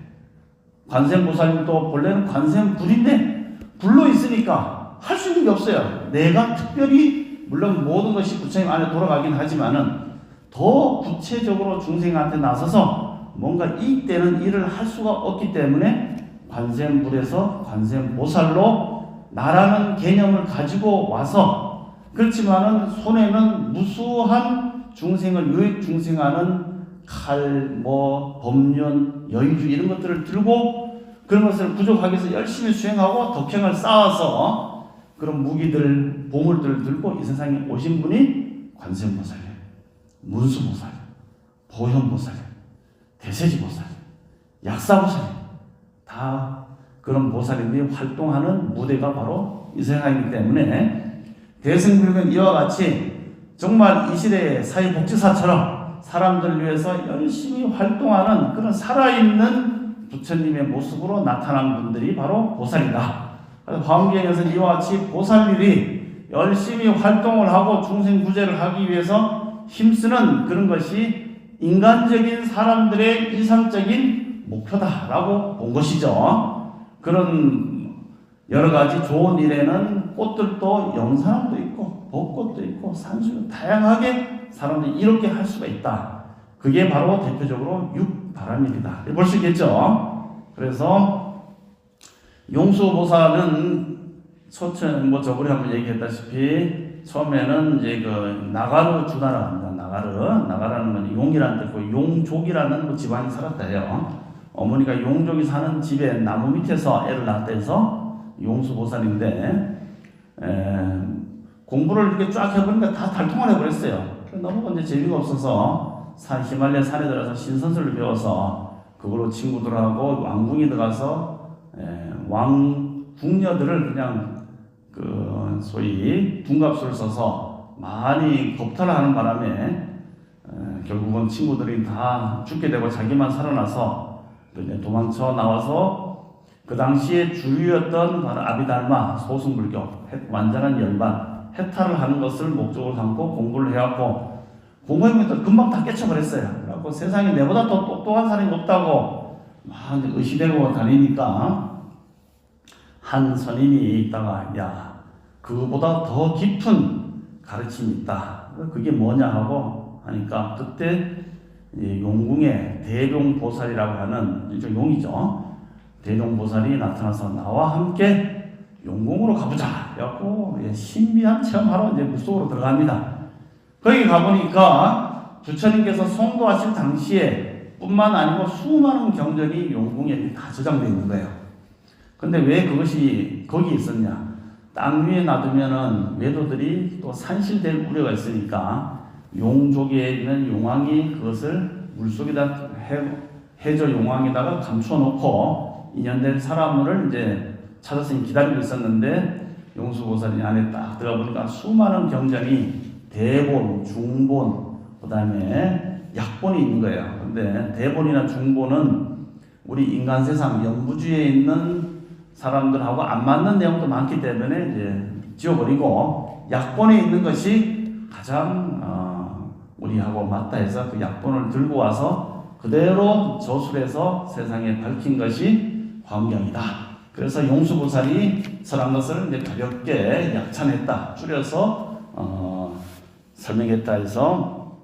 관세음보살님도 본래는 관세음불인데 불로 있으니까 할 수 있는 게 없어요. 내가 특별히 물론 모든 것이 부처님 안에 돌아가긴 하지만은 더 구체적으로 중생한테 나서서 뭔가 이익되는 일을 할 수가 없기 때문에 관세음불에서 관세음보살로 나라는 개념을 가지고 와서 그렇지만은 손에는 무수한 중생을 유익 중생하는 칼, 법륜, 여의주 이런 것들을 들고 그런 것을 부족하게 해서 열심히 수행하고 덕행을 쌓아서 그런 무기들, 보물들을 들고 이 세상에 오신 분이 관세음보살이에요. 문수보살, 보현보살, 대세지보살, 약사보살 다 그런 보살인데 활동하는 무대가 바로 이 세상이기 때문에 대승불교는 이와 같이 정말 이 시대의 사회복지사처럼 사람들을 위해서 열심히 활동하는 그런 살아있는 부처님의 모습으로 나타난 분들이 바로 보살이다. 화엄경에서는 이와 같이 보살들이 열심히 활동을 하고 중생 구제를 하기 위해서 힘쓰는 그런 것이 인간적인 사람들의 이상적인 목표다라고 본 것이죠. 그런 여러 가지 좋은 일에는 꽃들도 영산함도 있고 벚꽃도 있고 산수도 다양하게 사람들이 이렇게 할 수가 있다. 그게 바로 대표적으로 육바람일이다. 볼 수 있겠죠. 그래서 용수보살은 저번에 한번 얘기했다시피 처음에는 이제 그 나가르 주나라 합니다. 나가라는 건 용이라는 뜻이고 용족이라는 집안이 살았다 해요. 어머니가 용족이 사는 집에 나무 밑에서 애를 낳았다 해서 용수보살인데 공부를 이렇게 쫙 해보니까 다 달통을 해버렸어요. 너무 이제 재미가 없어서 히말라야 산에 들어가서 신선술을 배워서 그걸로 친구들하고 왕궁에 들어가서 왕궁녀들을 그냥 그 소위 둔갑술을 써서 많이 겁탈을 하는 바람에 결국은 친구들이 다 죽게 되고 자기만 살아나서 도망쳐 나와서 그 당시에 주류였던 바로 아비달마 소승불교 완전한 열반 해탈을 하는 것을 목적으로 삼고 공부를 해왔고 공부해보니까 금방 다 깨쳐버렸어요. 그래갖고 세상에 내보다 더 똑똑한 사람이 없다고 막 의시되고 다니니까 한 스님이 있다가 야 그거보다 더 깊은 가르침이 있다. 그게 뭐냐 하고 하니까 그때 용궁에 대룡보살이라고 하는 일종 용이죠. 대룡보살이 나타나서 나와 함께 용궁으로 가보자. 그래갖고 신비한 체험하러 이제 물속으로 들어갑니다. 거기 가보니까 부처님께서 성도하실 당시에 뿐만 아니고 수많은 경전이 용궁에 다 저장되어 있는 거예요. 근데 왜 그것이 거기 있었냐? 땅 위에 놔두면은 외도들이 또 산실될 우려가 있으니까 용족에 있는 용왕이 그것을 물속에다 해저 용왕에다가 감춰놓고 인연된 사람을 이제 찾아서 기다리고 있었는데 용수보살이 안에 딱 들어가 보니까 수많은 경전이 대본, 중본, 그 다음에 약본이 있는 거예요. 근데 대본이나 중본은 우리 인간 세상 영부주의에 있는 사람들하고 안 맞는 내용도 많기 때문에 이제 지워버리고 약본에 있는 것이 가장 우리하고 맞다 해서 그 약본을 들고 와서 그대로 저술해서 세상에 밝힌 것이 화엄경이다. 그래서 용수보살이 설한 것을 이제 가볍게 약찬했다. 줄여서 설명했다 해서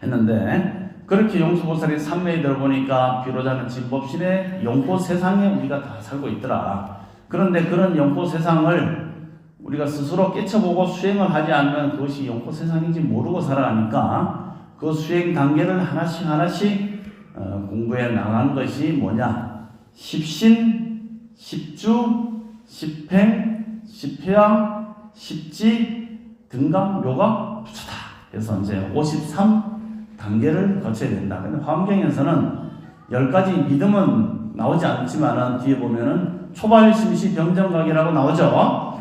했는데 그렇게 용수보살이 삼매에 들어보니까 비로자는 진법신의 영포 세상에 우리가 다 살고 있더라. 그런데 그런 영포 세상을 우리가 스스로 깨쳐보고 수행을 하지 않으면 그것이 영포 세상인지 모르고 살아가니까 그 수행 단계를 하나씩 공부해 나간 것이 뭐냐? 십신, 십주, 십행, 십회양, 십지, 등강, 묘각, 부처다. 그래서 이제 53단계를 거쳐야 된다. 근데 화엄경에서는 10가지 믿음은 나오지 않지만은 뒤에 보면은 초발심시 병정각이라고 나오죠.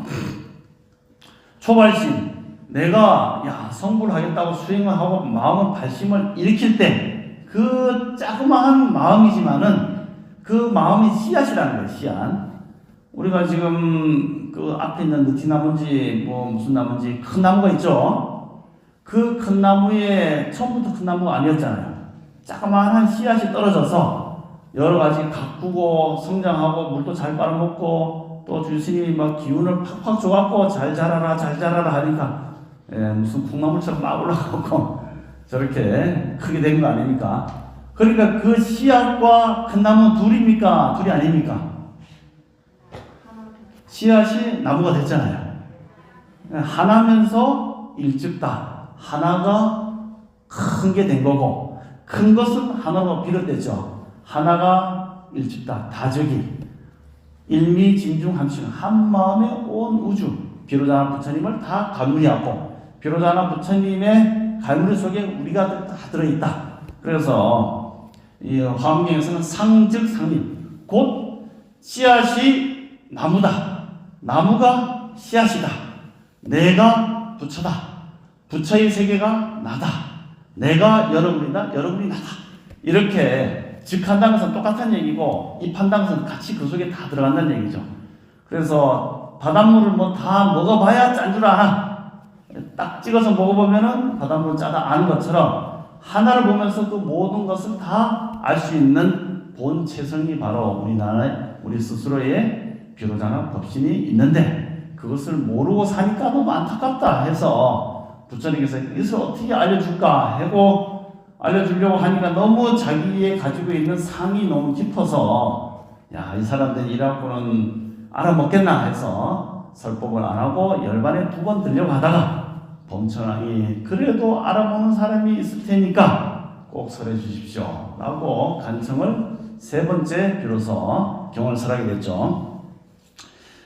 초발심, 내가 성불 하겠다고 수행을 하고 마음은 발심을 일으킬 때 그 자그마한 마음이지만은 그 마음이 씨앗이라는 거예요. 씨앗. 우리가 지금 그 앞에 있는 느티나무인지 무슨 나무인지 큰 나무가 있죠. 그 큰 나무에 처음부터 큰 나무가 아니었잖아요. 자그마한 씨앗이 떨어져서 여러 가지 가꾸고 성장하고 물도 잘 빨아먹고 또 주스님이 막 기운을 팍팍 줘갖고 잘 자라라 하니까 무슨 콩나물처럼 막 올라가고 저렇게 크게 된 거 아닙니까? 그러니까 그 씨앗과 큰 나무는 둘입니까? 둘이 아닙니까? 씨앗이 나무가 됐잖아요. 하나면서 일즉다. 하나가 큰 게 된 거고 큰 것은 하나로 비롯됐죠. 하나가 일즉다. 다저기 일미진중함심 한 마음에 온 우주 비로자나 부처님을 다 가물이하고 비로자나 부처님의 갈무리 속에 우리가 다 들어있다. 그래서 이 화엄경에서는 상즉 상림 곧 씨앗이 나무다. 나무가 씨앗이다. 내가 부처다. 부처의 세계가 나다. 내가 여러분이다. 여러분이 나다. 이렇게 즉한다는 것은 똑같은 얘기고 입한다는 것은 같이 그 속에 다 들어간다는 얘기죠. 그래서 바닷물을 다 먹어봐야 짠 줄 아나. 딱 찍어서 먹어보면은 바닷물 짜다 아는 것처럼 하나를 보면서 그 모든 것을 다 알 수 있는 본체성이 바로 우리 스스로의 비로자나 법신이 있는데 그것을 모르고 사니까 너무 안타깝다 해서 부처님께서 이것을 어떻게 알려줄까 하고 알려주려고 하니까 너무 자기의 가지고 있는 상이 너무 깊어서 이 사람들이 이래갖고는 알아먹겠나 해서 설법을 안 하고 열반에 2번 들려고 하다가 범천왕이 그래도 알아보는 사람이 있을 테니까 꼭 설해 주십시오 라고 간청을 3번째 비로소 경을 설하게 됐죠.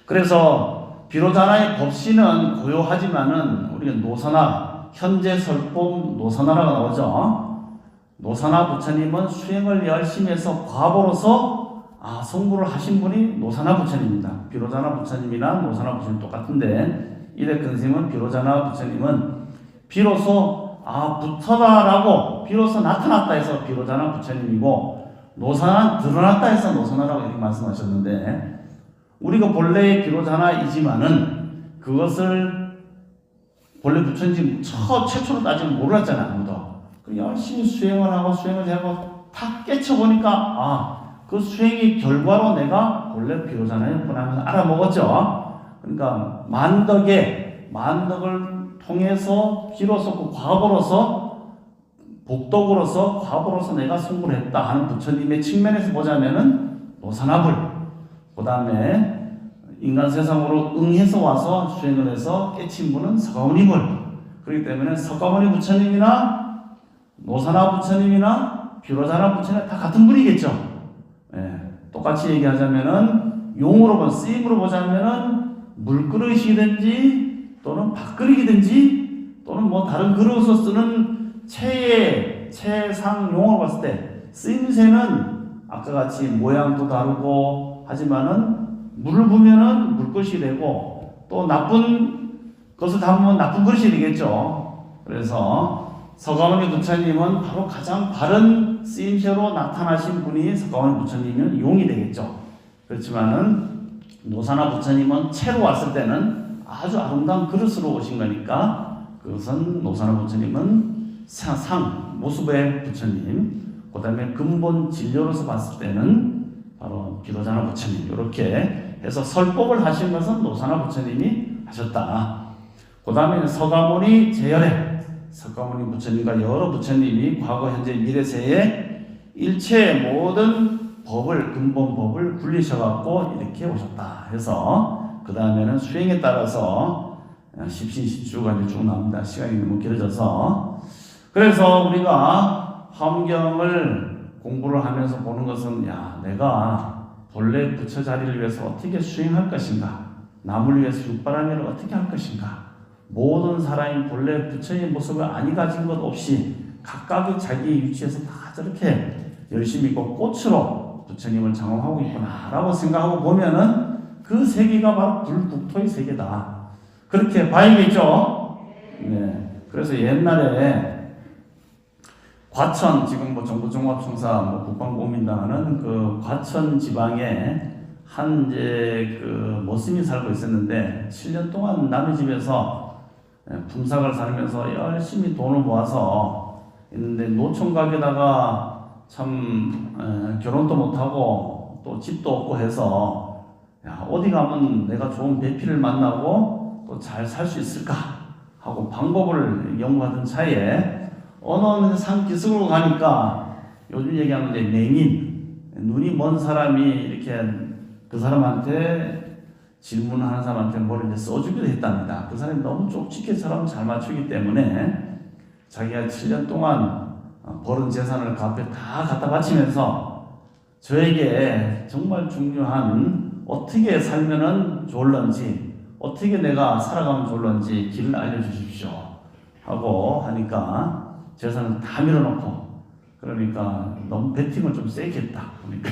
그래서 비로자나의 법신은 고요하지만은 우리가 노사나 현재 설법 노사나라가 나오죠. 노사나 부처님은 수행을 열심히 해서 과보로서 성불을 하신 분이 노사나 부처님입니다. 비로자나 부처님이나 노사나 부처님 똑같은데 이대근심은 비로자나 부처님은 비로소 부처다라고 비로소 나타났다 해서 비로자나 부처님이고 노사나는 드러났다 해서 노사나라고 이렇게 말씀하셨는데 우리가 본래 비로자나이지만은 그것을 본래 부처인지 최초로 따지면 몰랐잖아요. 아무도. 열심히 수행을 하고 다 깨쳐보니까 그 수행의 결과로 내가 본래 비로자나였구나 하면서 알아먹었죠. 그러니까 만덕을 통해서 비로소 그 과거로서 복덕으로서 과거로서 내가 성불했다 하는 부처님의 측면에서 보자면은 노사나불 그 다음에 인간 세상으로 응해서 와서 수행을 해서 깨친 분은 서가모니불. 그렇기 때문에 서가모니 부처님이나 노사나 부처님이나 비로자나 부처님 다 같은 분이겠죠. 똑같이 얘기하자면은 용어로 쓰임으로 보자면은 물그릇이든지 또는 밥그릇이든지 또는 다른 그릇으로 쓰는 채상 용어로 봤을 때 쓰임새는 아까 같이 모양도 다르고 하지만은 물을 부으면은 물그릇이 되고 또 나쁜 것을 담으면 나쁜 그릇이 되겠죠. 그래서 서가모니 부처님은 바로 가장 바른 쓰임새로 나타나신 분이 서가모니 부처님이면 용이 되겠죠. 그렇지만은 노사나 부처님은 채로 왔을 때는 아주 아름다운 그릇으로 오신 거니까 그것은 노사나 부처님은 모습의 부처님 그 다음에 근본 진료로서 봤을 때는 바로 비로자나 부처님 이렇게 해서 설법을 하신 것은 노사나 부처님이 하셨다. 그 다음에 서가모니 제열에 석가모니 부처님과 여러 부처님이 과거, 현재, 미래세에 일체의 모든 법을, 근본 법을 굴리셔갖고 이렇게 오셨다 해서 그 다음에는 수행에 따라서 십신십주가 이제 쭉 나옵니다. 시간이 너무 길어져서. 그래서 우리가 화엄경을 공부를 하면서 보는 것은, 야, 내가 본래 부처 자리를 위해서 어떻게 수행할 것인가, 남을 위해서 육바라밀을 어떻게 할 것인가, 모든 사람이 본래 부처의 모습을 아니 가진 것 없이 각각의 자기 위치에서 다 저렇게 열심히 있고 꽃으로 부처님을 장엄하고 있구나 라고 생각하고 보면은 그 세계가 바로 불국토의 세계다, 그렇게 봐야겠죠. 네. 그래서 옛날에 과천, 지금 뭐 정부종합청사 뭐 국방고민당 하는 그 과천 지방에 한 이제 그 모스님이 살고 있었는데 7년 동안 남의 집에서 품삯을 살면서 열심히 돈을 모아서 있는데 노총각에다가 참 결혼도 못하고 또 집도 없고 해서, 야, 어디 가면 내가 좋은 배필을 만나고 또 잘 살 수 있을까 하고 방법을 연구하던 차에 어느 산기슭으로 가니까 요즘 얘기하는 게 맹인, 눈이 먼 사람이 이렇게 그 사람한테 질문하는 사람한테 뭘 이제 써주기도 했답니다. 그 사람이 너무 쪽집게처럼 잘 맞추기 때문에 자기가 7년 동안 벌은 재산을 그 앞에 다 갖다 바치면서 저에게 정말 중요한 어떻게 살면은 좋을런지, 어떻게 내가 살아가면 좋을런지 길을 알려주십시오 하고 하니까 재산을 다 밀어놓고, 그러니까 너무 배팅을 좀 세게 했다 보니까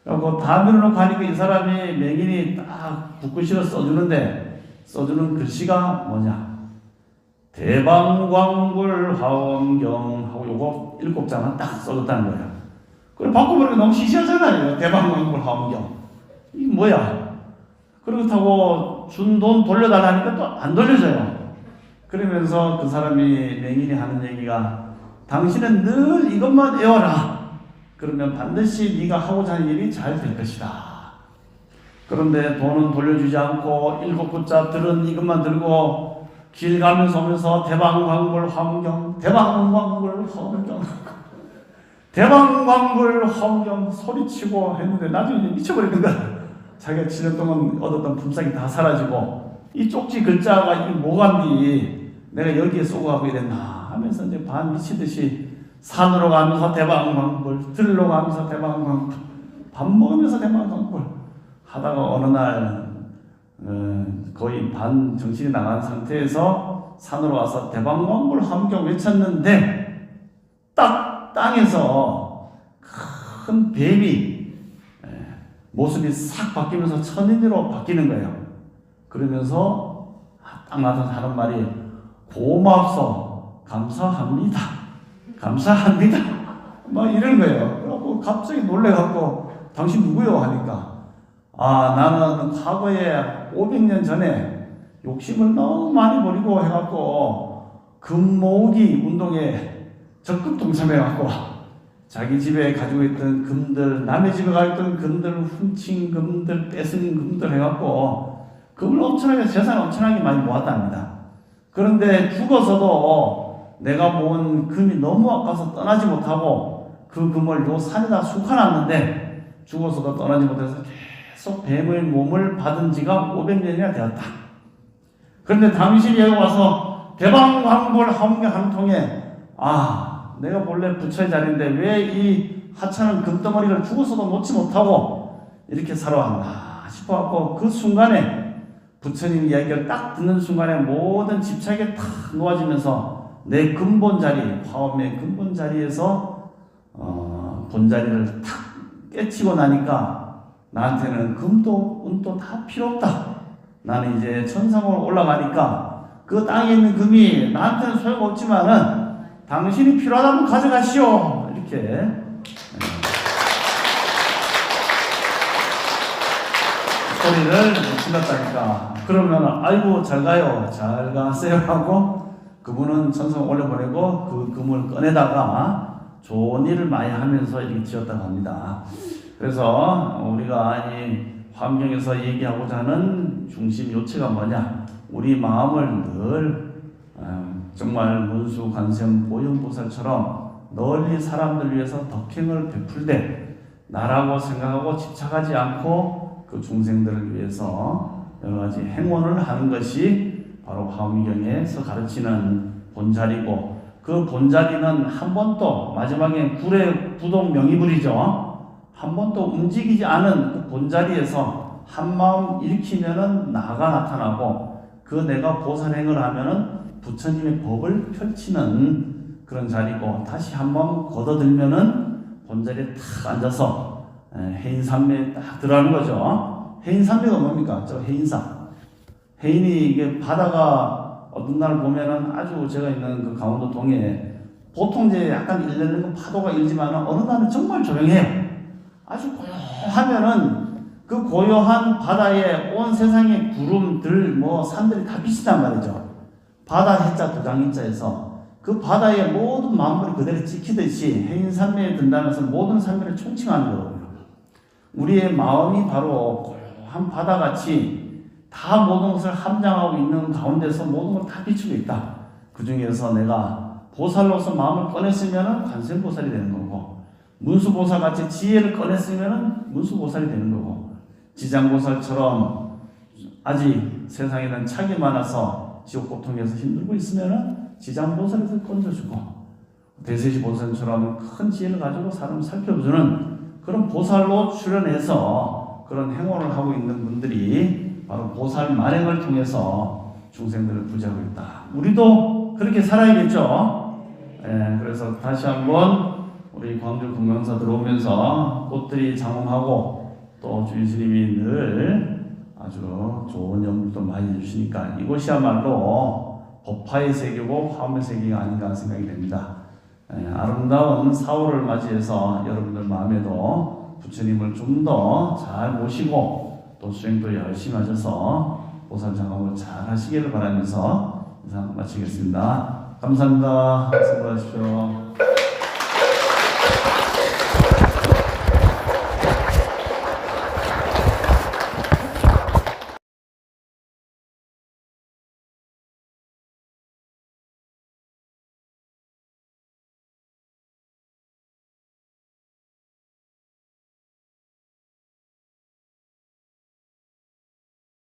그리고 다 밀어놓고 하니까 이 사람이 맹인이 딱 붓글씨로 써주는데 써주는 글씨가 뭐냐, 대방광불 화엄경 하고 요거 7자만 딱 써줬다는 거예요. 그걸 바꿔버리니까 너무 시시하잖아요. 대방광불 화엄경 이게 뭐야. 그렇다고 준 돈 돌려달라니까 또 안 돌려줘요. 그러면서 그 사람이 맹인이 하는 얘기가, 당신은 늘 이것만 외워라. 그러면 반드시 네가 하고자 하는 일이 잘 될 것이다. 그런데 돈은 돌려주지 않고 7글자 들은 이것만 들고 길 가면서 오면서 대방광불 화엄경, 대방광불 화엄경, 대방광불 화엄경 소리치고 했는데 나중에 미쳐버리는 거야. 자기가 7년 동안 얻었던 품삯이 다 사라지고 이 쪽지 글자가 이게 뭐간디 내가 여기에 쏘고 가고 이랬나 하면서 이제 반 미치듯이 산으로 가면서 대방광불, 들로 가면서 대방광불, 밥 먹으면서 대방광불 하다가 어느 날 거의 반 정신이 나간 상태에서 산으로 와서 대방광불 화엄경 외쳤는데 딱 땅에서 큰 뱀이 모습이 싹 바뀌면서 천인으로 바뀌는 거예요. 그러면서 딱 나서 하는 말이 고맙소, 감사합니다, 감사합니다 막 이런 거예요. 그래갖고 갑자기 놀래갖고 당신 누구요? 하니까 아, 나는 과거에 500년 전에 욕심을 너무 많이 버리고 해갖고 금모으기 운동에 적극 동참해갖고 자기 집에 가지고 있던 금들, 남의 집에 가지고 있던 금들, 훔친 금들, 뺏은 금들 해갖고 금을 엄청나게, 재산을 엄청나게 많이 모았답니다. 그런데 죽어서도 내가 모은 금이 너무 아까워서 떠나지 못하고 그 금을 요 산에다 숙여놨는데 죽어서도 떠나지 못해서 계속 뱀의 몸을 받은 지가 500년이나 되었다. 그런데 당신이 여기 와서 대방광불 화엄경 한 통에 내가 본래 부처의 자리인데 왜 이 하찮은 금덩어리를 죽어서도 놓지 못하고 이렇게 살아왔나 싶어갖고 그 순간에 부처님 이야기를 딱 듣는 순간에 모든 집착이 탁 놓아지면서 내 근본 자리, 화엄의 근본 자리에서 본자리를 탁 깨치고 나니까 나한테는 금도 은도 다 필요 없다. 나는 이제 천상으로 올라가니까 그 땅에 있는 금이 나한테는 소용없지만은 당신이 필요하다면 가져가시오. 이렇게 소리를 질렀다니까. 그러면 아이고 잘 가요, 잘 가세요 하고 그분은 천상 올려보내고 그 금을 꺼내다가 좋은 일을 많이 하면서 이렇게 지었다고 합니다. 그래서 우리가 이 화엄경에서 얘기하고자 하는 중심 요체가 뭐냐, 우리 마음을 늘 정말 문수, 관세음, 보현보살처럼 널리 사람들 위해서 덕행을 베풀되 나라고 생각하고 집착하지 않고 그 중생들을 위해서 여러 가지 행원을 하는 것이 바로 화엄경에서 가르치는 본자리고, 그 본자리는 한 번도 마지막에 불의 부동 명의불이죠. 한 번도 움직이지 않은 그 본자리에서 한 마음 일으키면은 나가 나타나고, 그 내가 보살행을 하면은 부처님의 법을 펼치는 그런 자리고, 다시 한 마음 걷어들면은 본자리에 탁 앉아서 해인산매에 딱 들어가는 거죠. 해인산매가 뭡니까? 저 해인사. 해인이 이게 바다가 어떤 날 보면은 아주 제가 있는 그 강원도 동해에 보통 이제 약간 일는 건 파도가 일지만 어느 날은 정말 조용해요. 아주 고요하면은 그 고요한 바다에 온 세상의 구름들 뭐 산들이 다 비치단 말이죠. 바다 해자 두장인자에서 그 바다의 모든 만물이 그대로 찍히듯이 해인산매에 든다면서 모든 산매를 총칭하는 거거든요. 우리의 마음이 바로 고요한 바다같이 다 모든 것을 함장하고 있는 가운데서 모든 걸 다 비추고 있다. 그 중에서 내가 보살로서 마음을 꺼냈으면 관세음보살이 되는 거고, 문수보살같이 지혜를 꺼냈으면 문수보살이 되는 거고, 지장보살처럼 아직 세상에는 착이 많아서 지옥고통에서 힘들고 있으면 지장보살에서 건져주고, 대세시 보살처럼 큰 지혜를 가지고 사람을 살펴주는 그런 보살로 출연해서 그런 행원을 하고 있는 분들이 바로 보살 만행을 통해서 중생들을 부지하고 있다. 우리도 그렇게 살아야겠죠. 그래서 다시 한번 우리 광주 금강사 들어오면서 꽃들이 장엄하고 또 주인 스님이 늘 아주 좋은 연구도 많이 해주시니까 이곳이야말로 법화의 세계고 화엄의 세계가 아닌가 생각이 됩니다. 아름다운 4월을 맞이해서 여러분들 마음에도 부처님을 좀 더 잘 모시고 또 수행도 열심히 하셔서 보살 장엄을 잘 하시기를 바라면서 인사 마치겠습니다. 감사합니다. 수고하십시오.